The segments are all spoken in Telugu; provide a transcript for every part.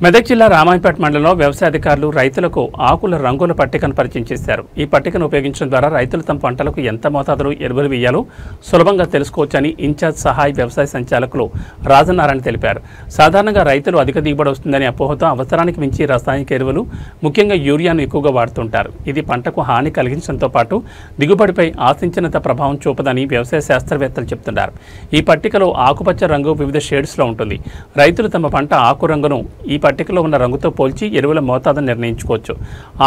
మెదక్ జిల్లా రామాయంపేట మండలంలో వ్యవసాయ అధికారులు రైతులకు ఆకుల రంగుల పట్టికను పరిచయం చేశారు. ఈ పట్టికను ఉపయోగించడం ద్వారా రైతులు తమ పంటలకు ఎంత మోతాదులో ఎరువులు వేయాలో సులభంగా తెలుసుకోవచ్చని ఇన్ఛార్జ్ సహాయ వ్యవసాయ సంచాలకులు రాజనారాయణ తెలిపారు. సాధారణంగా రైతులు అధిక దిగుబడి వస్తుందని అపోహతో అవసరానికి మించి రసాయనిక ఎరువులు ముఖ్యంగా యూరియాను ఎక్కువగా వాడుతుంటారు. ఇది పంటకు హాని కలిగించడంతో పాటు దిగుబడిపై ఆశించినంత ప్రభావం చూపదని వ్యవసాయ శాస్త్రవేత్తలు చెబుతున్నారు. ఈ పట్టికలో ఆకుపచ్చ రంగు వివిధ షేడ్స్లో ఉంటుంది. రైతులు తమ పంట ఆకు రంగును ఈ పట్టికలో ఉన్న రంగుతో పోల్చి ఎరువుల మోతాదును నిర్ణయించుకోవచ్చు.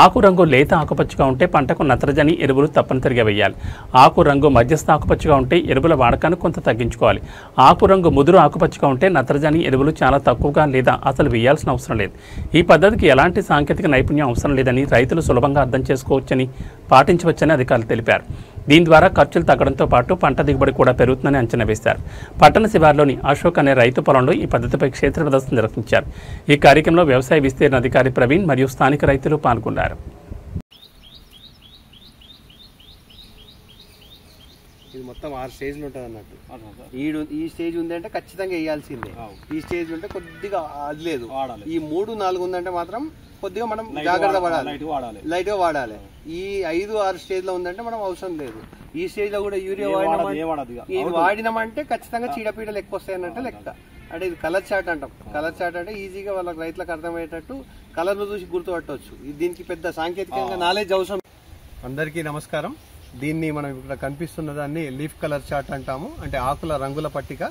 ఆకు రంగు లేత ఆకుపచ్చగా ఉంటే పంటకు నత్రజని ఎరువులు తప్పనిసరిగా వేయాలి. ఆకు రంగు మధ్యస్థ ఆకుపచ్చగా ఉంటే ఎరువుల వాడకాన్ని కొంత తగ్గించుకోవాలి. ఆకు రంగు ముదురు ఆకుపచ్చగా ఉంటే నత్రజని ఎరువులు చాలా తక్కువగా లేదా అసలు వేయాల్సిన అవసరం లేదు. ఈ పద్ధతికి ఎలాంటి సాంకేతిక నైపుణ్యం అవసరం లేదని రైతులు సులభంగా అర్థం చేసుకోవచ్చని పాటించవచ్చని అధికారులు తెలిపారు. దీని ద్వారా ఖర్చులు తగ్గడంతో పాటు పంట దిగుబడి కూడా పెరుగుతుందని అంచనా వేశారు. పట్టణ శివార్లోని అశోక్ అనే రైతు పొలంలో ఈ పద్ధతిపై క్షేత్ర ప్రదర్శన నిర్వహించారు. ఈ కార్యక్రమంలో వ్యవసాయ విస్తీర్ణ అధికారి ప్రవీణ్ మరియు స్థానిక రైతులు పాల్గొన్నారు. ఇది మొత్తం 6 స్టేజ్లు ఉంటుంది అన్నట్టు. ఈ స్టేజ్ ఉందంటే ఖచ్చితంగా వేయాల్సిందే. ఈ స్టేజ్ ఉంటే కొద్దిగా అది లేదు. ఈ 3, 4 ఉందంటే మాత్రం కొద్దిగా మనం జాగ్రత్త పడాలి, లైట్ గా వాడాలి. ఈ 5, 6 స్టేజ్ లో ఉందంటే మనం అవసరం లేదు. ఈ స్టేజ్ లో కూడా యూరియా వాడినామంటే ఖచ్చితంగా చీడపీడలు ఎక్కువ వస్తాయన్నట్టు లెక్క. అంటే ఇది కలర్ చార్ట్ అంటాం. కలర్ చార్ట్ అంటే ఈజీగా వాళ్ళకి రైతులకు అర్థమయ్యేటట్టు కలర్ ను చూసి గుర్తుపట్టవచ్చు. దీనికి పెద్ద సాంకేతికంగా నాలెడ్జ్ అవసరం. అందరికీ నమస్కారం. దీన్ని మనం ఇక్కడ కనిపిస్తున్న దాన్ని లీఫ్ కలర్ చార్ట్ అంటాము. అంటే ఆకుల రంగుల పట్టిక.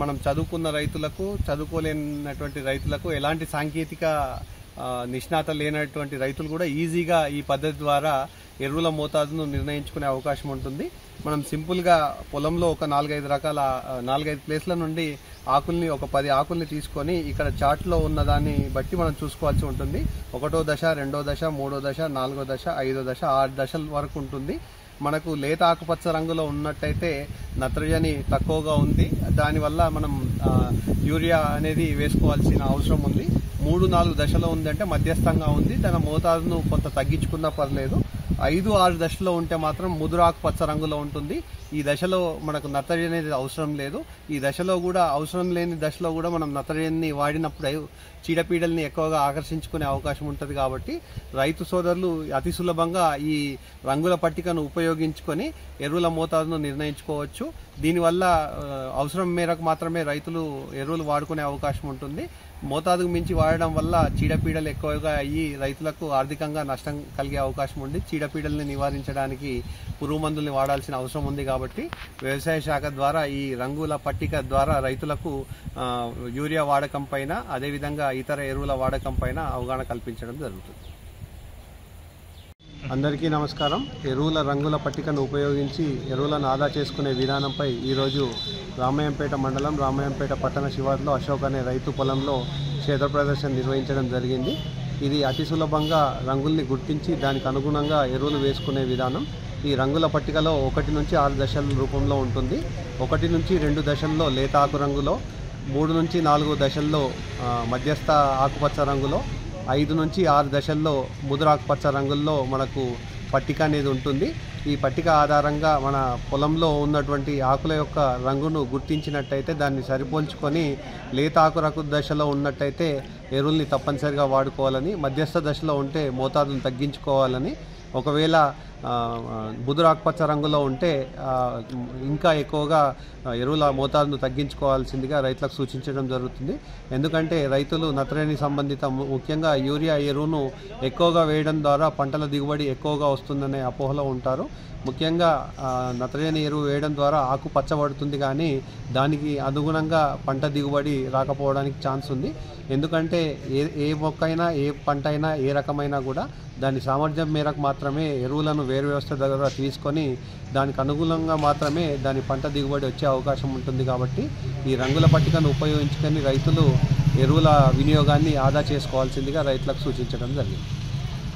మనం చదువుకున్న రైతులకు, చదువుకోలేనటువంటి రైతులకు, ఎలాంటి సాంకేతిక నిష్ణాత లేనటువంటి రైతులు కూడా ఈజీగా ఈ పద్ధతి ద్వారా ఎరువుల మోతాదును నిర్ణయించుకునే అవకాశం ఉంటుంది. మనం సింపుల్ గా పొలంలో ఒక 4-5 ప్లేస్ల నుండి ఆకుల్ని, ఒక 10 ఆకుల్ని తీసుకొని ఇక్కడ చార్ట్ లో ఉన్న దాన్ని బట్టి మనం చూసుకోవాల్సి ఉంటుంది. 1వ దశ, 2వ దశ, 3వ దశ, 4వ దశ, 5వ దశ, 6 దశల వరకు ఉంటుంది. మనకు లేత ఆకుపచ్చ రంగులో ఉన్నట్టయితే నత్రజని తక్కువగా ఉంది, దానివల్ల మనం యూరియా అనేది వేసుకోవాల్సిన అవసరం ఉంది. 3-4 దశలో ఉందంటే మధ్యస్థంగా ఉంది, దాని మోతాదును కొంత తగ్గించుకున్నా పర్లేదు. 5-6 దశలో ఉంటే మాత్రం ముదురు ఆకుపచ్చ రంగులో ఉంటుంది. ఈ దశలో మనకు నత్రజని అనేది అవసరం లేదు. ఈ దశలో కూడా, అవసరం లేని దశలో కూడా మనం నత్రజని వాడినప్పుడు చీడపీడల్ని ఎక్కువగా ఆకర్షించుకునే అవకాశం ఉంటుంది. కాబట్టి రైతు సోదరులు అతి సులభంగా ఈ రంగుల పట్టికను ఉపయోగించుకొని ఎరువుల మోతాదును నిర్ణయించుకోవచ్చు. దీనివల్ల అవసరం మేరకు మాత్రమే రైతులు ఎరువులు వాడుకునే అవకాశం ఉంటుంది. మోతాదుకు మించి వాడడం వల్ల చీడపీడలు ఎక్కువగా అయ్యి రైతులకు ఆర్థికంగా నష్టం కలిగే అవకాశం ఉంది. చీడపీడల్ని నివారించడానికి పురుగు మందుల్ని వాడాల్సిన అవసరం ఉంది. కాబట్టి వ్యవసాయ శాఖ ద్వారా ఈ రంగుల పట్టిక ద్వారా రైతులకు యూరియా వాడకం పైన, అదేవిధంగా ఇతర ఎరువుల వాడకం పైన అవగాహన కల్పించడం జరుగుతుంది. అందరికీ నమస్కారం. ఎరువుల రంగుల పట్టికను ఉపయోగించి ఎరువులను ఆదా చేసుకునే విధానంపై ఈరోజు రామాయంపేట మండలం, రామాయంపేట పట్టణ శివార్లో అశోక్ అనే రైతు పొలంలో క్షేత్ర ప్రదర్శన నిర్వహించడం జరిగింది. ఇది అతి సులభంగా రంగుల్ని గుర్తించి దానికి అనుగుణంగా ఎరువులు వేసుకునే విధానం. ఈ రంగుల పట్టికలో 1 నుంచి 6 దశల రూపంలో ఉంటుంది. 1 నుంచి 2 దశల్లో లేత ఆకు రంగులో, 3 నుంచి 4 దశల్లో మధ్యస్థ ఆకుపచ్చ రంగులో, 5 నుంచి 6 దశల్లో ముదురు ఆకుపచ్చ రంగుల్లో మనకు పట్టిక అనేది ఉంటుంది. ఈ పట్టిక ఆధారంగా మన పొలంలో ఉన్నటువంటి ఆకుల యొక్క రంగును గుర్తించినట్టయితే దాన్ని సరిపోల్చుకొని లేత ఆకు దశలో ఉన్నట్టయితే ఎరువుల్ని తప్పనిసరిగా వాడుకోవాలని, మధ్యస్థ దశలో ఉంటే మోతాదును తగ్గించుకోవాలని, ఒకవేళ ముదురు ఆకుపచ్చ రంగులో ఉంటే ఇంకా ఎక్కువగా ఎరువుల మోతాదును తగ్గించుకోవాల్సిందిగా రైతులకు సూచించడం జరుగుతుంది. ఎందుకంటే రైతులు నత్రజని సంబంధిత, ముఖ్యంగా యూరియా ఎరువును ఎక్కువగా వేయడం ద్వారా పంటల దిగుబడి ఎక్కువగా వస్తుందనే అపోహలో ఉంటారు. ముఖ్యంగా నత్రజని ఎరువు వేయడం ద్వారా ఆకు పచ్చబడుతుంది, కానీ దానికి అనుగుణంగా పంట దిగుబడి రాకపోవడానికి ఛాన్స్ ఉంది. ఎందుకంటే ఏ మొక్క అయినా, ఏ పంట అయినా, ఏ రకమైనా కూడా దాని సామర్థ్యం మేరకు మాత్రమే ఎరువులను వేరు వ్యవస్థ దగ్గర తీసుకొని దానికి అనుగుణంగా మాత్రమే దాని పంట దిగుబడి వచ్చే అవకాశం ఉంటుంది. కాబట్టి ఈ రంగుల పట్టికను ఉపయోగించుకొని రైతులు ఎరువుల వినియోగాన్ని ఆదా చేసుకోవాల్సిందిగా రైతులకు సూచించడం జరిగింది.